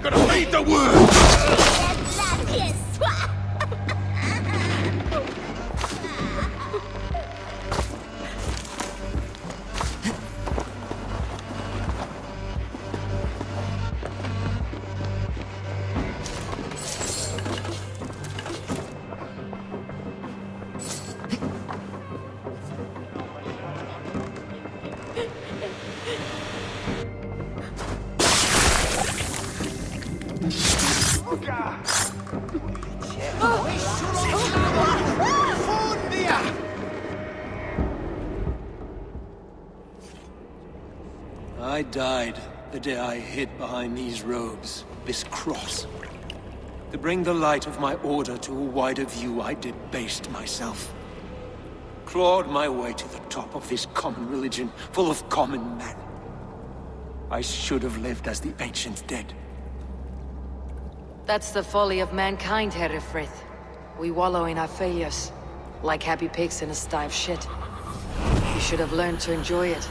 Gotta read the word! I died the day I hid behind these robes, this cross. To bring the light of my order to a wider view, I debased myself. Clawed my way to the top of this common religion, full of common men. I should have lived as the ancient dead. That's the folly of mankind, Herefrith. We wallow in our failures, like happy pigs in a sty of shit. You should have learned to enjoy it.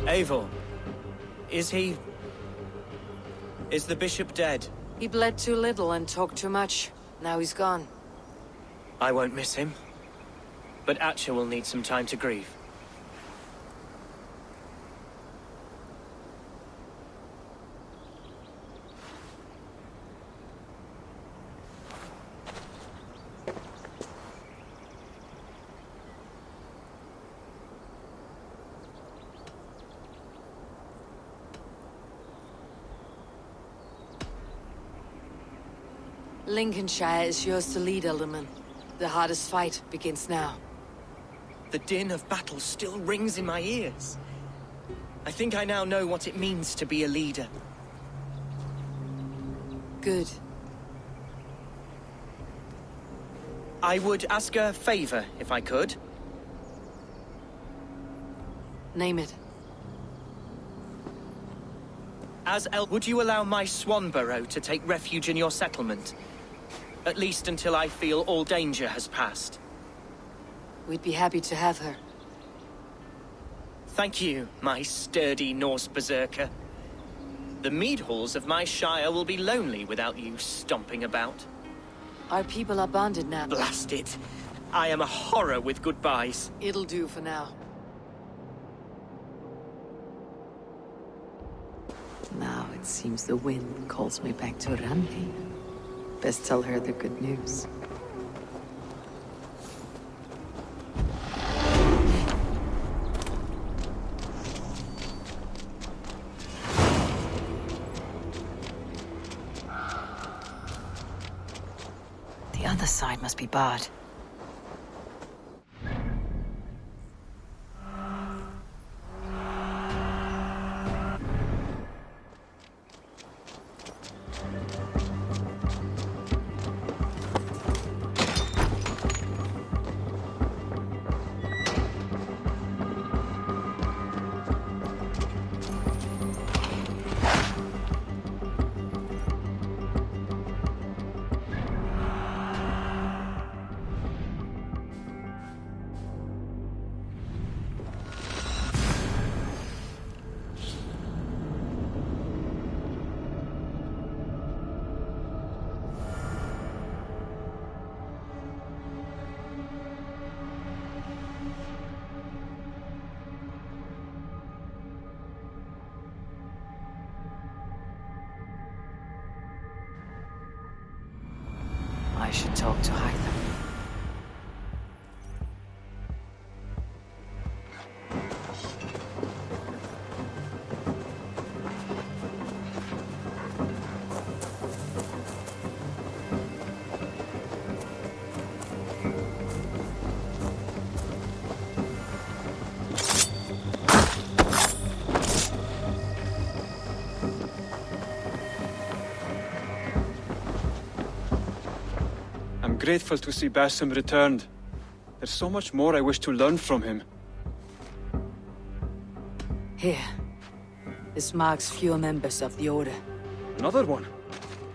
Eivor, is the bishop dead? He bled too little and talked too much. Now he's gone. I won't miss him. But Atcha will need some time to grieve. Lincolnshire is yours to lead, Elderman. The hardest fight begins now. The din of battle still rings in my ears. I think I now know what it means to be a leader. Good. I would ask a favor, if I could. Name it. Would you allow my Swanborough to take refuge in your settlement? At least until I feel all danger has passed. We'd be happy to have her. Thank you, my sturdy Norse berserker. The mead halls of my shire will be lonely without you stomping about. Our people are bonded now. Blast it! I am a horror with goodbyes. It'll do for now. Now it seems the wind calls me back to Randi. Best tell her the good news. other side must be barred. I should talk to Hytham. I'm grateful to see Basim returned. There's so much more I wish to learn from him. Here. This marks fewer members of the Order. Another one?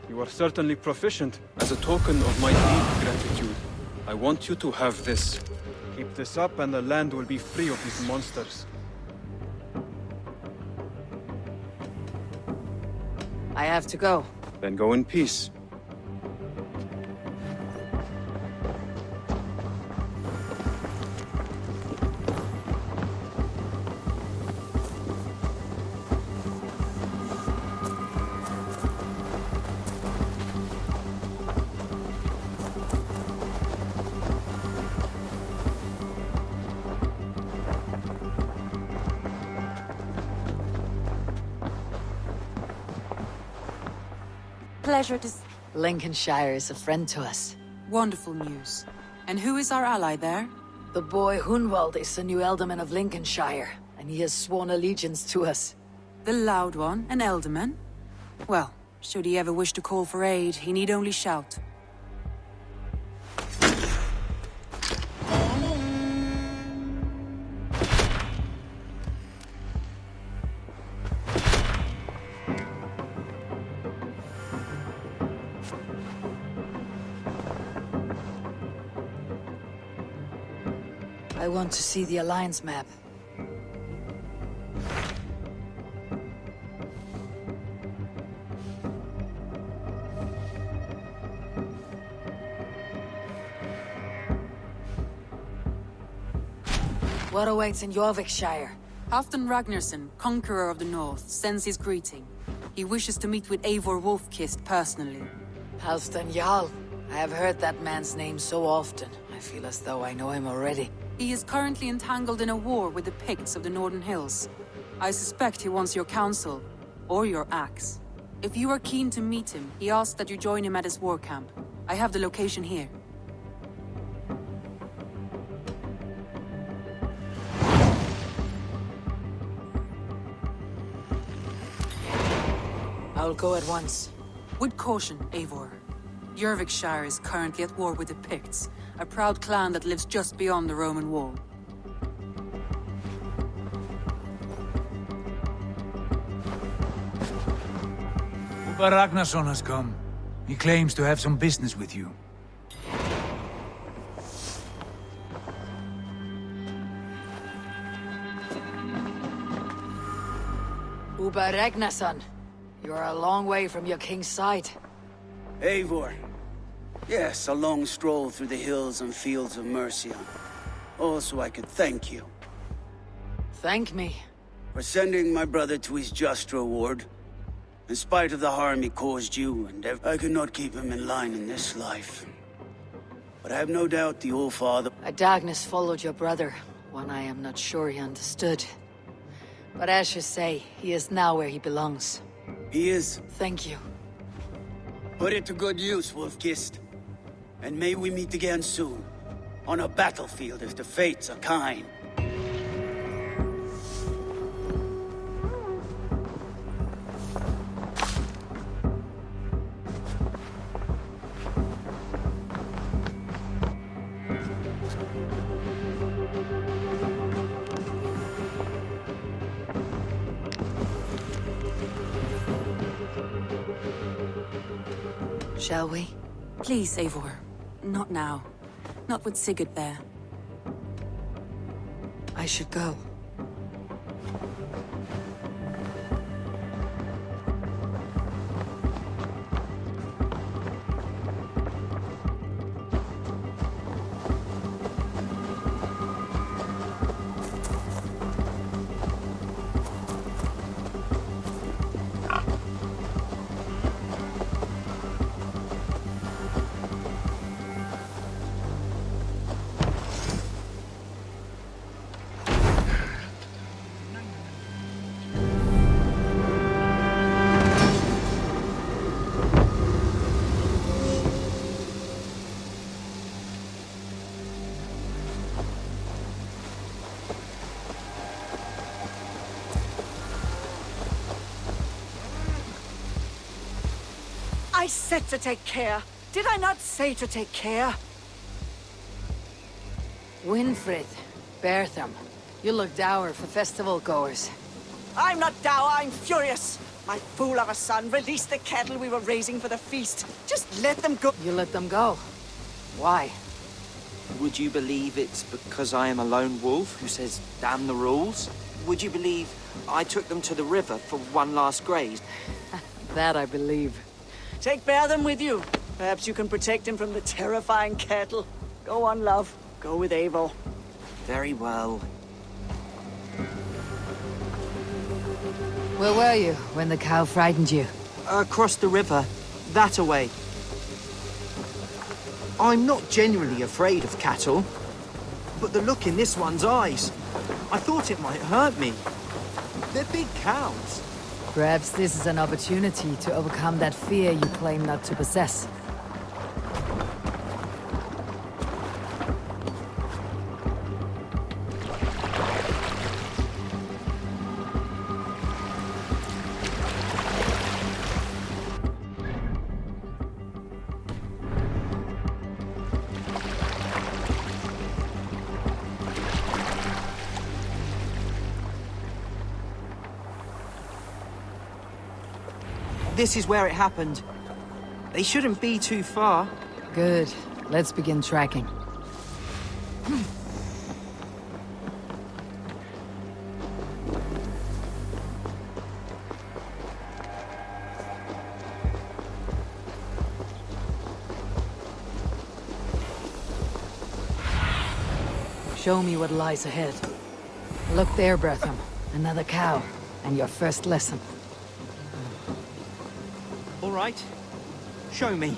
You are certainly proficient. As a token of my deep gratitude, I want you to have this. Keep this up and the land will be free of these monsters. I have to go. Then go in peace. Pleasure to... Lincolnshire is a friend to us. Wonderful news. And who is our ally there? The boy Hunwald is the new Alderman of Lincolnshire, and he has sworn allegiance to us. The Loud One, an Elderman? Well, should he ever wish to call for aid, he need only shout. I want to see the Alliance map. What awaits in Jorvikshire? Halfdan Ragnarsson, Conqueror of the North, sends his greeting. He wishes to meet with Eivor Wolfkist personally. Halfdan Jarl. I have heard that man's name so often. I feel as though I know him already. He is currently entangled in a war with the Picts of the Northern Hills. I suspect he wants your counsel, or your axe. If you are keen to meet him, he asks that you join him at his war camp. I have the location here. I'll go at once. With caution, Eivor. Jorvikshire is currently at war with the Picts, a proud clan that lives just beyond the Roman wall. Uber Ragnarsson has come. He claims to have some business with you. Uber Ragnarsson. You are a long way from your king's side. Eivor. Yes, a long stroll through the hills and fields of Mercia. Also, I could thank you. Thank me. For sending my brother to his just reward. In spite of the harm he caused you, I could not keep him in line in this life. But I have no doubt the old father... A darkness followed your brother, one I am not sure he understood. But as you say, he is now where he belongs. He is. Thank you. Put it to good use, Wolfkist. And may we meet again soon. On a battlefield if the fates are kind. Shall we? Please, Eivor. Not now. Not with Sigurd there. I should go. I said to take care. Did I not say to take care? Winfried, Bertham, you look dour for festival goers. I'm not dour, I'm furious. My fool of a son released the cattle we were raising for the feast. Just let them go. You let them go. Why? Would you believe it's because I am a lone wolf who says, damn the rules? Would you believe I took them to the river for one last graze? That I believe. Take Bertham with you. Perhaps you can protect him from the terrifying cattle. Go on, love. Go with Eivor. Very well. Where were you when the cow frightened you? Across the river. That away. I'm not genuinely afraid of cattle, but the look in this one's eyes, I thought it might hurt me. They're big cows. Perhaps this is an opportunity to overcome that fear you claim not to possess. This is where it happened. They shouldn't be too far. Good. Let's begin tracking. Show me what lies ahead. Look there, Bertham. Another cow. And your first lesson. All right. Show me.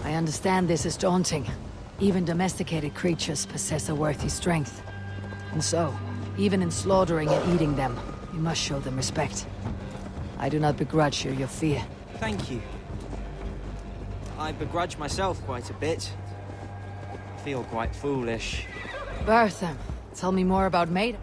I understand this is daunting. Even domesticated creatures possess a worthy strength. And so, even in slaughtering and eating them, you must show them respect. I do not begrudge you your fear. Thank you. I begrudge myself quite a bit. I feel quite foolish. Bertham, tell me more about Maida.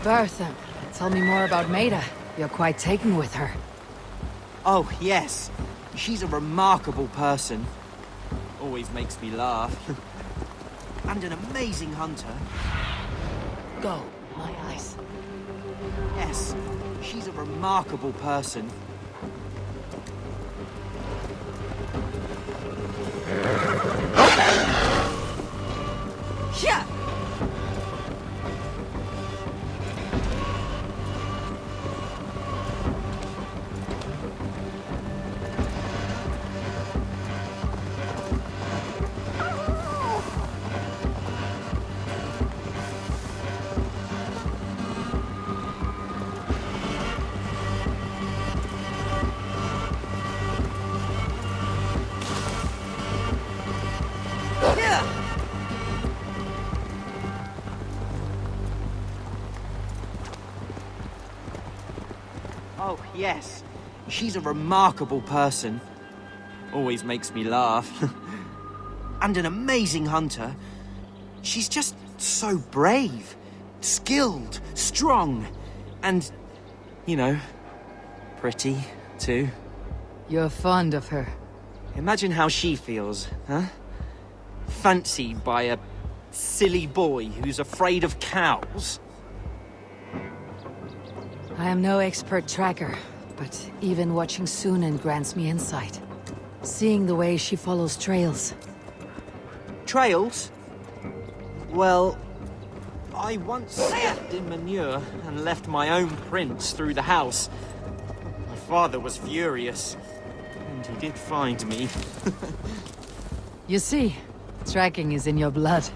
Bertham, tell me more about Maida. You're quite taken with her. Oh, yes. She's a remarkable person. Always makes me laugh. And an amazing hunter. Go, my eyes. Yes, she's a remarkable person. Yeah! Oh, yes. She's a remarkable person. Always makes me laugh. And an amazing hunter. She's just so brave, skilled, strong, and, you know, pretty, too. You're fond of her. Imagine how she feels, huh? Fancied by a silly boy who's afraid of cows. I am no expert tracker, but even watching Sunan grants me insight. Seeing the way she follows trails. Trails? Well, I once stepped in manure and left my own prints through the house. My father was furious, and he did find me. You see, tracking is in your blood.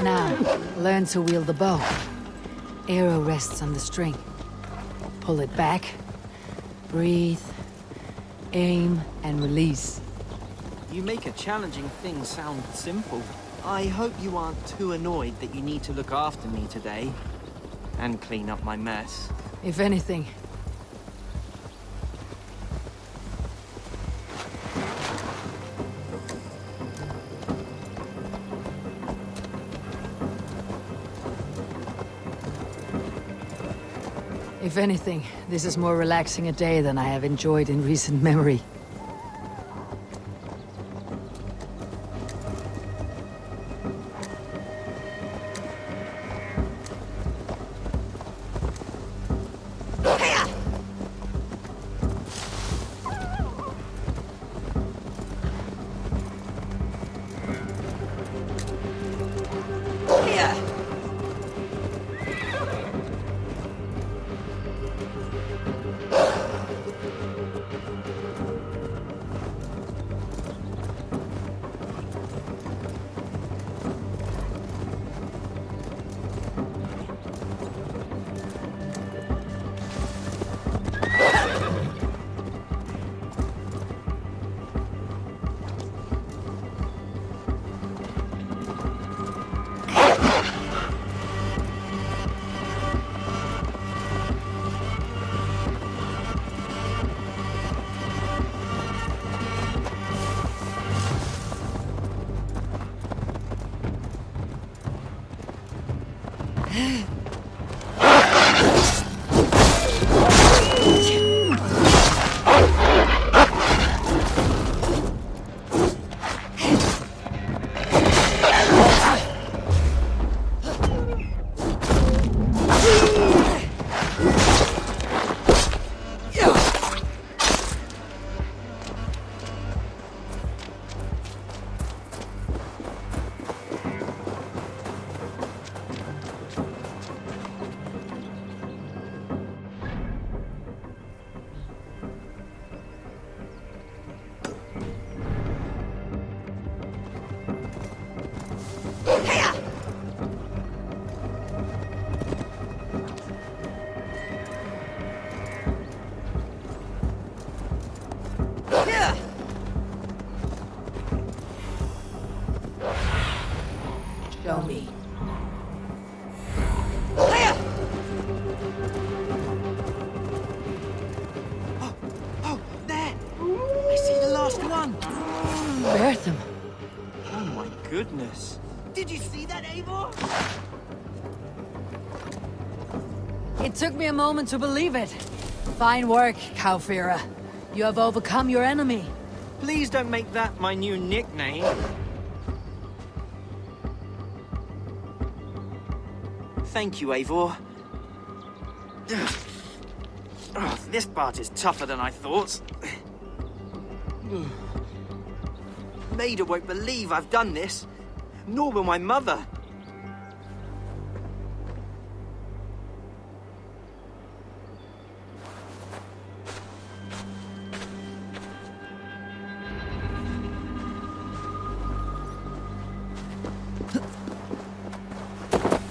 Now, learn to wield the bow. Arrow rests on the string. Pull it back, breathe, aim, and release. You make a challenging thing sound simple. I hope you aren't too annoyed that you need to look after me today. And clean up my mess. If anything. If anything, this is more relaxing a day than I have enjoyed in recent memory. Show me. Oh, there! I see the last one! Bertham. Oh my goodness. Did you see that, Eivor? It took me a moment to believe it. Fine work, Kaufira. You have overcome your enemy. Please don't make that my new nickname. Thank you, Eivor. Oh, this part is tougher than I thought. Maida won't believe I've done this. Nor will my mother.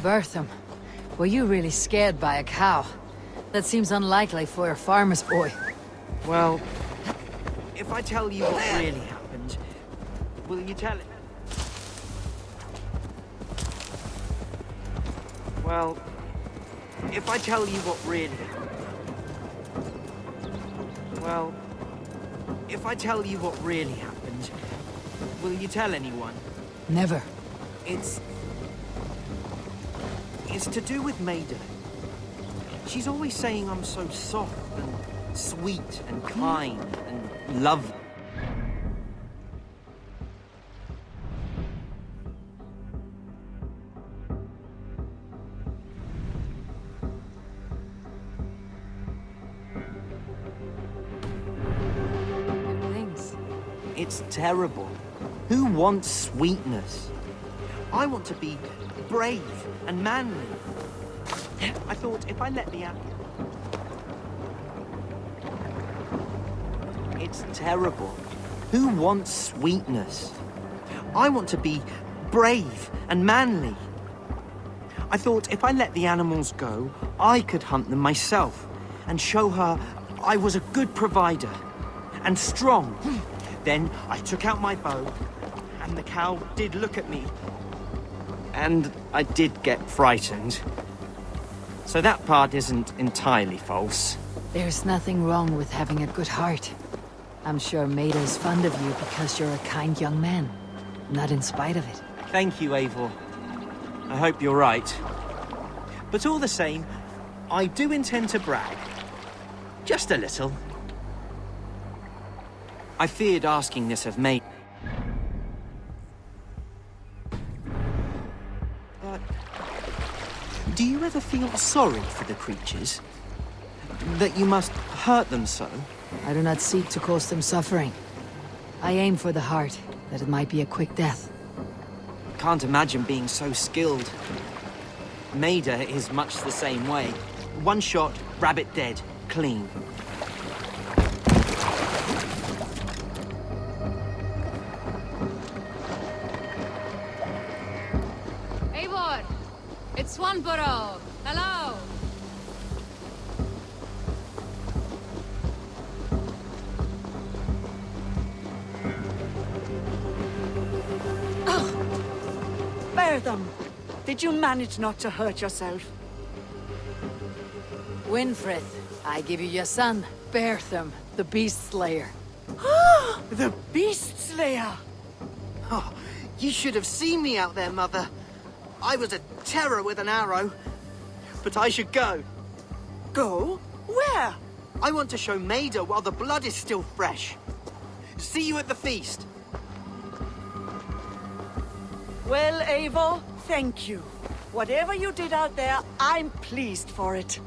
Bertham, were you really scared by a cow? That seems unlikely for a farmer's boy. Well, if I tell you what really happened, will you tell it? Well, if I tell you what really happened... Well, if I tell you what really happened, will you tell anyone? Never. It's to do with Maida. She's always saying I'm so soft and sweet and kind and lovely. Things. It's terrible. Who wants sweetness? I want to be brave and manly. I thought if I let the apple... It's terrible. Who wants sweetness? I want to be brave and manly. I thought if I let the animals go, I could hunt them myself and show her I was a good provider and strong. Then I took out my bow, and the cow did look at me. And I did get frightened. So that part isn't entirely false. There's nothing wrong with having a good heart. I'm sure Maida's fond of you because you're a kind young man, not in spite of it. Thank you, Eivor. I hope you're right. But all the same, I do intend to brag. Just a little. I feared asking this of Maida. But do you ever feel sorry for the creatures? That you must hurt them so? I do not seek to cause them suffering. I aim for the heart, that it might be a quick death. Can't imagine being so skilled. Maida is much the same way. One shot, rabbit dead, clean. Eivor! It's Swanborough! Hello! Bear them. Did you manage not to hurt yourself? Winfrith, I give you your son, Bertham, the Beast Slayer. The Beast Slayer! Oh, you should have seen me out there, Mother. I was a terror with an arrow. But I should go. Go? Where? I want to show Maida while the blood is still fresh. See you at the feast. Well, Eivor, thank you. Whatever you did out there, I'm pleased for it.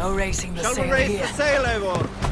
No racing the Shall we sail raise here. the sail, Eivor?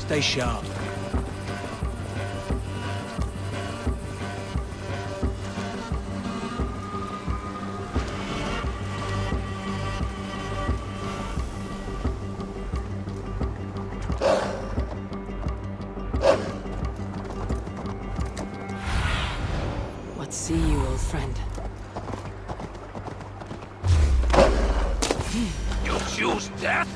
Stay sharp. What see you, old friend? You choose death?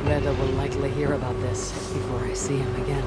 Reda will likely hear about this before I see him again.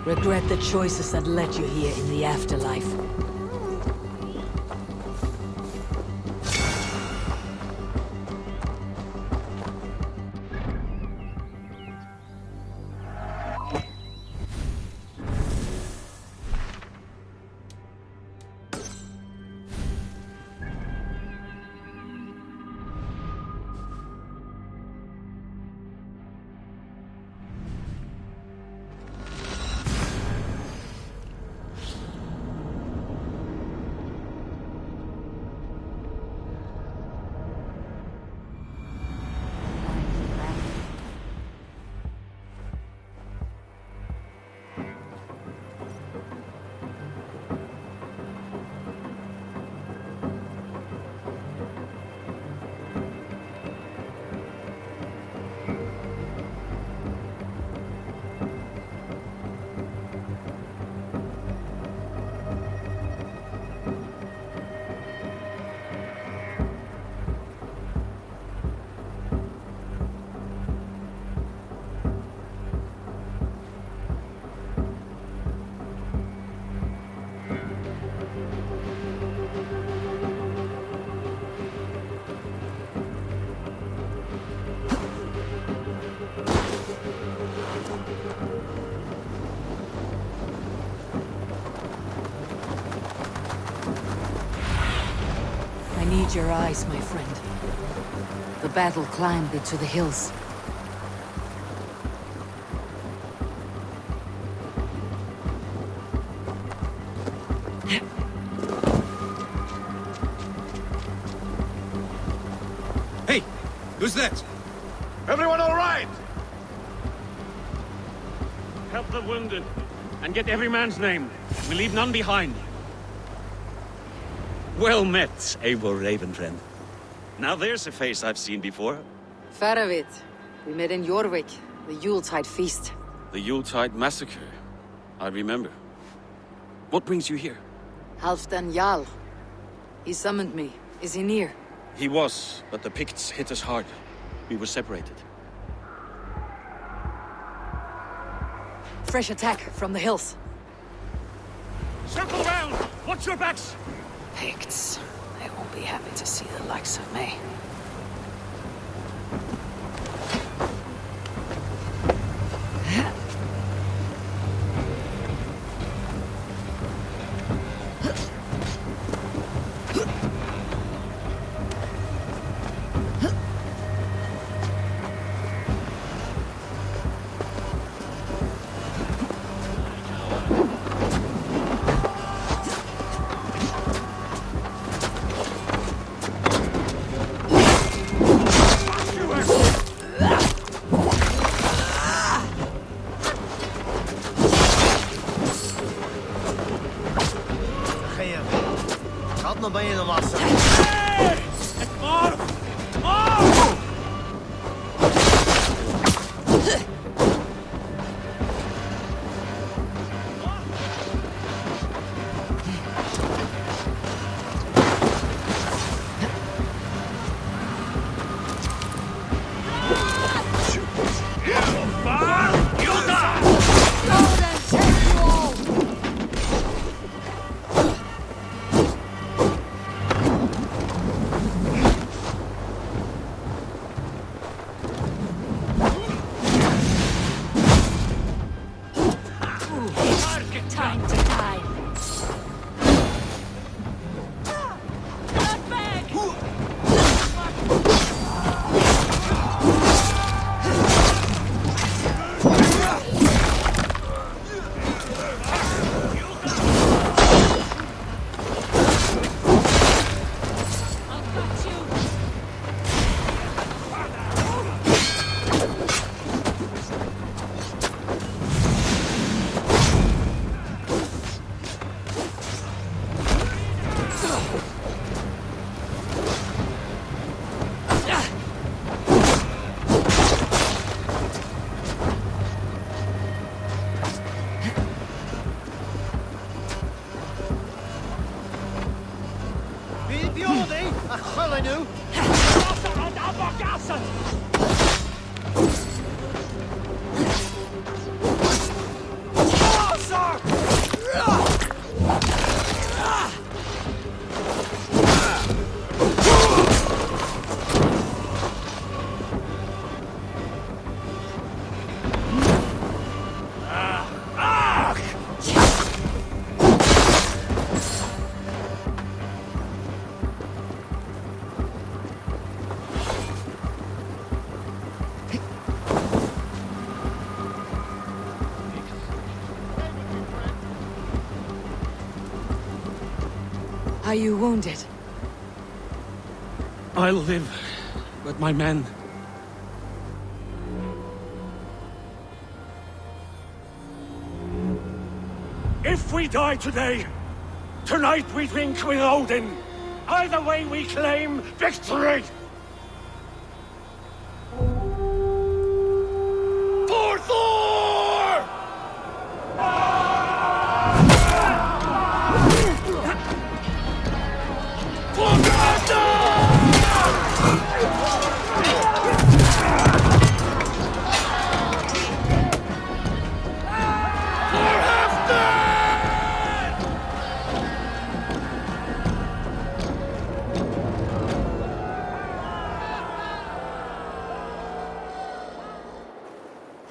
Regret the choices that led you here in the afterlife. I need your eyes, my friend. The battle climbed into the hills. Hey! Who's that? Everyone all right? Help the wounded, and get every man's name. We leave none behind. Well met, Eivor Ravenfriend. Now there's a face I've seen before. Faravit. We met in Jorvik, the Yuletide feast. The Yuletide massacre. I remember. What brings you here? Halfdan Jarl. He summoned me. Is he near? He was, but the Picts hit us hard. We were separated. Fresh attack from the hills. Circle round! Watch your backs! Picts. They won't be happy to see the likes of me. Are you wounded? I'll live, but my men... If we die today, tonight we drink with Odin. Either way we claim victory! For Thor! For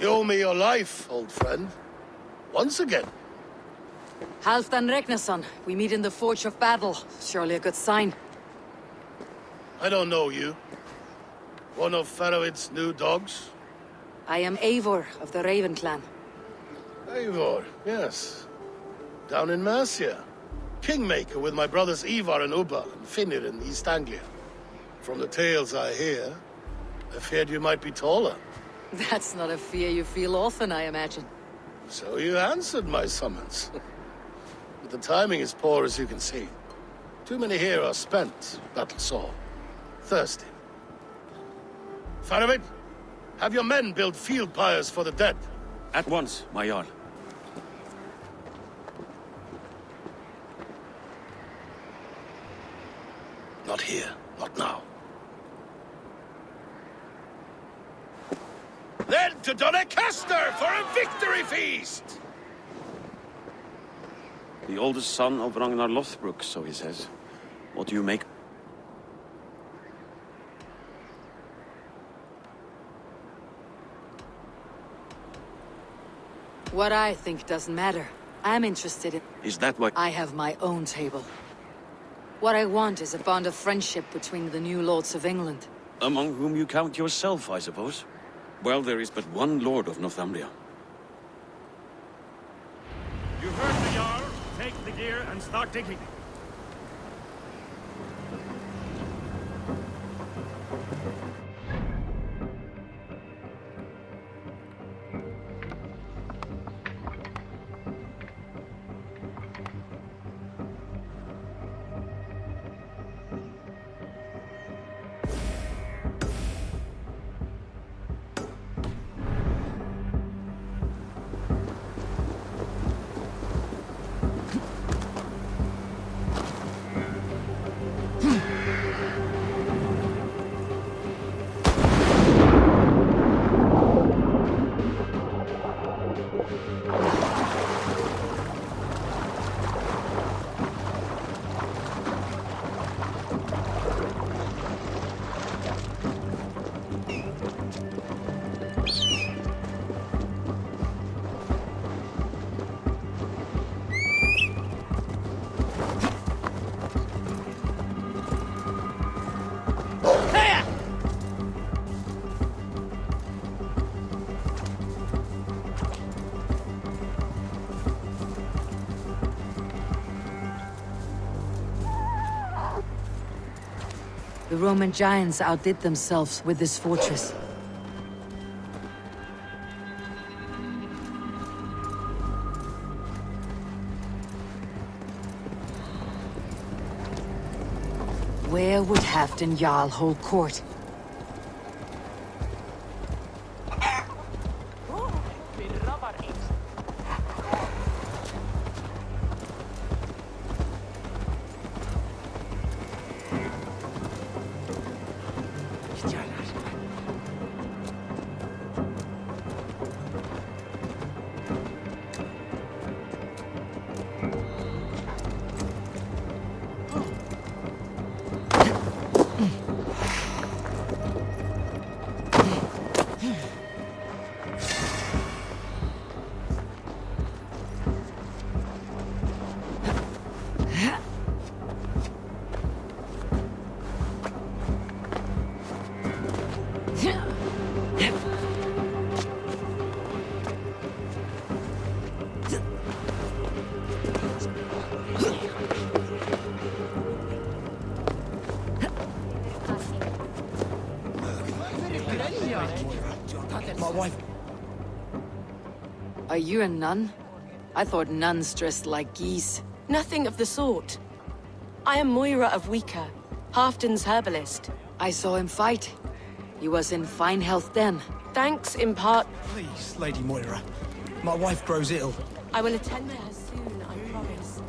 You owe me your life, old friend. Once again. Halfdan Ragnarsson, we meet in the Forge of Battle. Surely a good sign. I don't know you. One of Faroid's new dogs? I am Eivor of the Raven clan. Eivor, yes. Down in Mercia. Kingmaker with my brothers Ivar and Ubba and Finnr in East Anglia. From the tales I hear, I feared you might be taller. That's not a fear you feel often, I imagine. So you answered my summons. But the timing is poor, as you can see. Too many here are spent, battle sore, thirsty. Faroid, have your men build field pyres for the dead. At once, my Jarl. Not here, not now. Then to Doncaster for a victory feast! The oldest son of Ragnar Lothbrok, so he says. What do you make? What I think doesn't matter. I'm interested in... Is that why... I have my own table. What I want is a bond of friendship between the new lords of England. Among whom you count yourself, I suppose? Well, there is but one lord of Northumbria. You heard the Jarl. Take the gear and start digging. The Roman giants outdid themselves with this fortress. Where would Halfdan Jarl hold court? wife... Are you a nun? I thought nuns dressed like geese. Nothing of the sort. I am Moira of Wika, Halfdan's herbalist. I saw him fight. He was in fine health then. Thanks in part... Please, Lady Moira. My wife grows ill. I will attend to her soon, I promise.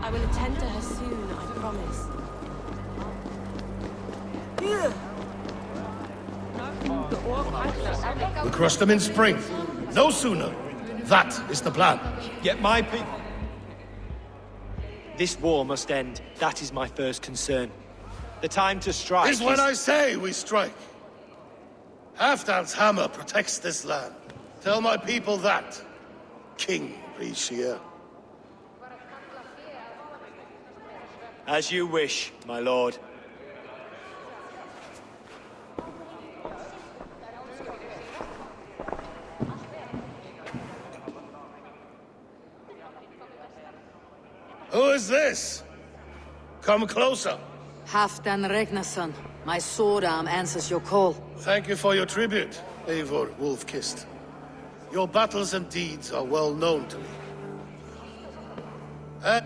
I will attend to her soon, I promise. We crush them in spring. No sooner. That is the plan. Yet my people... This war must end. That is my first concern. The time to strike is when I say we strike. Halfdan's hammer protects this land. Tell my people that, King Rishia. As you wish, my lord. Who is this? Come closer. Halfdan Ragnarsson. My sword arm answers your call. Thank you for your tribute, Eivor Wolf-Kissed. Your battles and deeds are well known to me.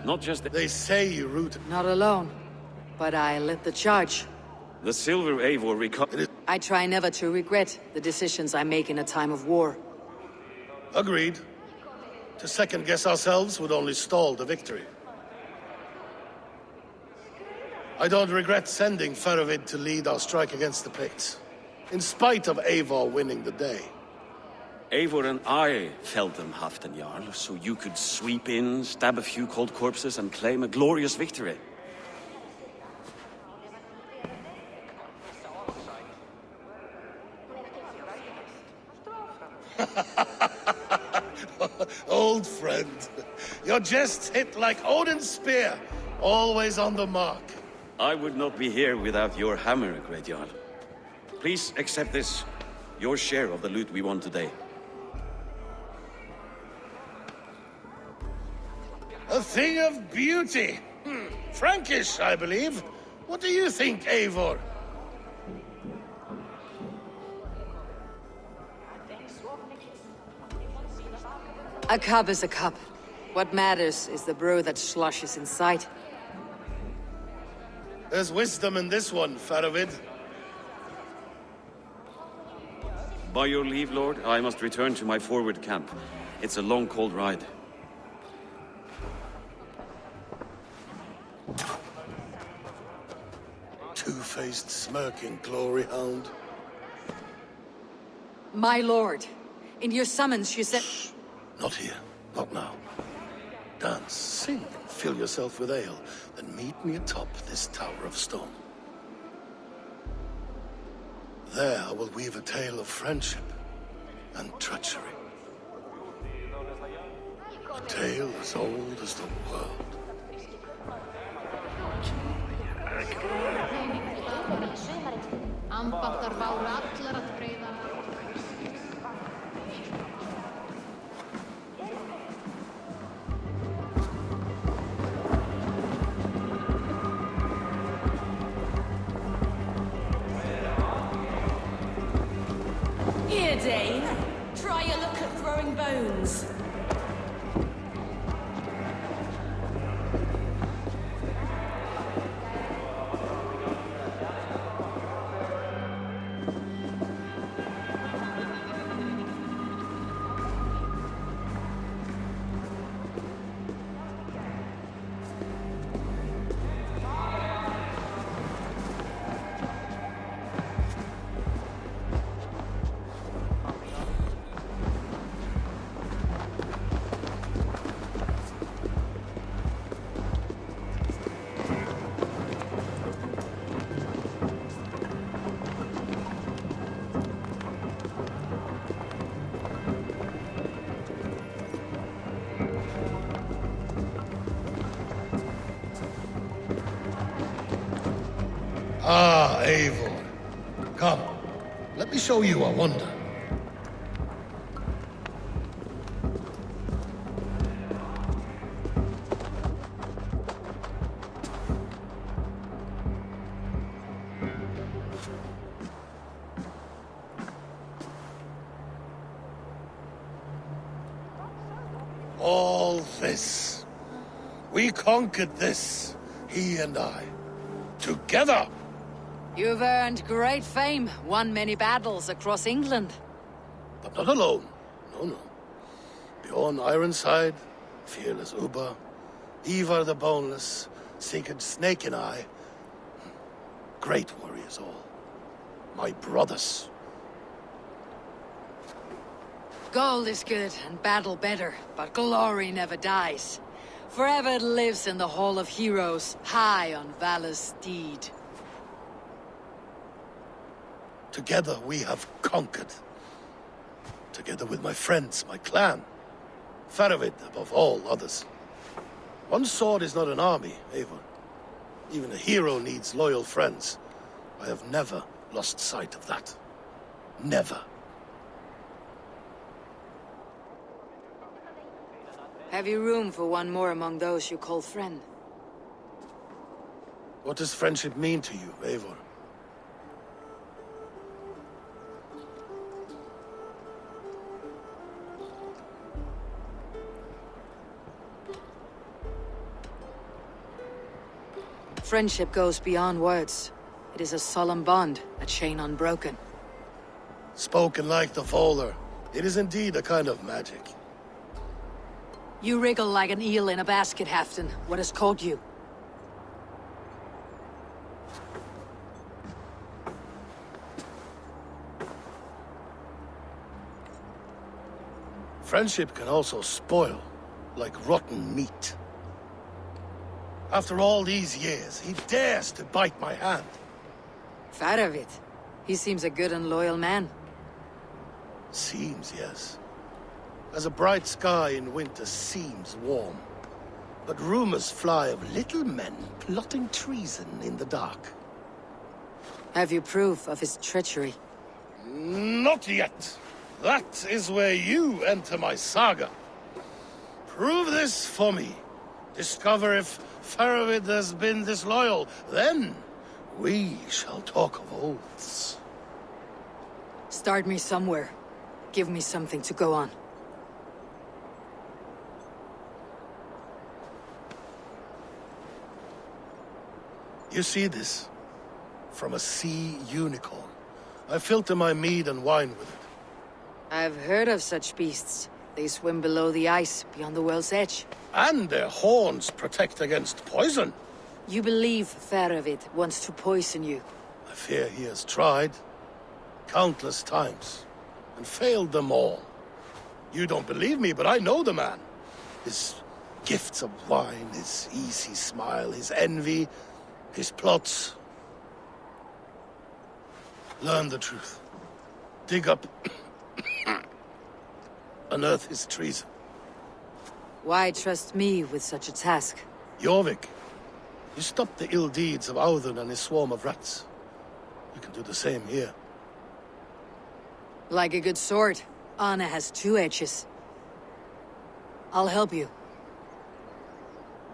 Not just they say you rooted... Not alone, but I led the charge. The silver Eivor recovered. I try never to regret the decisions I make in a time of war. Agreed. To second-guess ourselves would only stall the victory. I don't regret sending Faravid to lead our strike against the Picts, in spite of Eivor winning the day. Eivor and I felled them, Halfdan Jarl, so you could sweep in, stab a few cold corpses, and claim a glorious victory. Old friend, your jests hit like Odin's spear, always on the mark. I would not be here without your hammer, Great Jarl. Please accept this, your share of the loot we won today. A thing of beauty. Frankish, I believe. What do you think, Eivor? A cup is a cup. What matters is the brew that sloshes inside. There's wisdom in this one, Faravid. By your leave, Lord, I must return to my forward camp. It's a long, cold ride. Two-faced, smirking glory hound. My lord, in your summons you said... Shh. Not here. Not now. Dance, sing, fill yourself with ale, then meet me atop this tower of stone. There I will weave a tale of friendship and treachery. A tale as old as the world. Here, Dane. Try your luck at throwing bones. Ah, Eivor. Come, let me show you a wonder. this. We conquered this, he and I. Together! You've earned great fame, won many battles across England. But not alone. No. Bjorn Ironside, fearless Ubba, Ivar the Boneless, Sigurd Snake and I. Great warriors all. My brothers. Gold is good and battle better, but glory never dies. Forever it lives in the Hall of Heroes, high on valor's steed. Together we have conquered. Together with my friends, my clan. Faravid above all others. One sword is not an army, Eivor. Even a hero needs loyal friends. I have never lost sight of that. Never. Have you room for one more among those you call friend? What does friendship mean to you, Eivor? Friendship goes beyond words. It is a solemn bond, a chain unbroken. Spoken like the Fowler, it is indeed a kind of magic. You wriggle like an eel in a basket, Halfdan. What has caught you? Friendship can also spoil, like rotten meat. After all these years, he dares to bite my hand. Faravid. He seems a good and loyal man. Seems, yes. As a bright sky in winter seems warm. But rumors fly of little men plotting treason in the dark. Have you proof of his treachery? Not yet. That is where you enter my saga. Prove this for me. Discover if Faravid has been disloyal. Then we shall talk of oaths. Start me somewhere. Give me something to go on. You see this? From a sea unicorn. I filter my mead and wine with it. I've heard of such beasts. They swim below the ice, beyond the world's edge. And their horns protect against poison. You believe Faravid wants to poison you? I fear he has tried. Countless times. And failed them all. You don't believe me, but I know the man. His gifts of wine, his easy smile, his envy, his plots. Learn the truth. Dig up... unearth his treason. Why trust me with such a task? Jorvik, you stopped the ill deeds of Audun and his swarm of rats. You can do the same here. Like a good sword, Anna has two edges. I'll help you.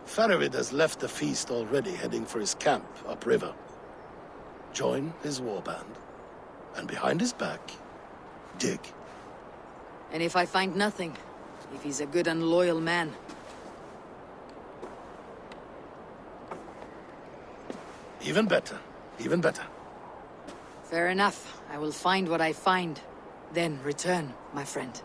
Faravid has left the feast already, heading for his camp upriver. Join his warband, and behind his back, dig. And if I find nothing, if he's a good and loyal man? Even better, even better. Fair enough. I will find what I find, then return, my friend.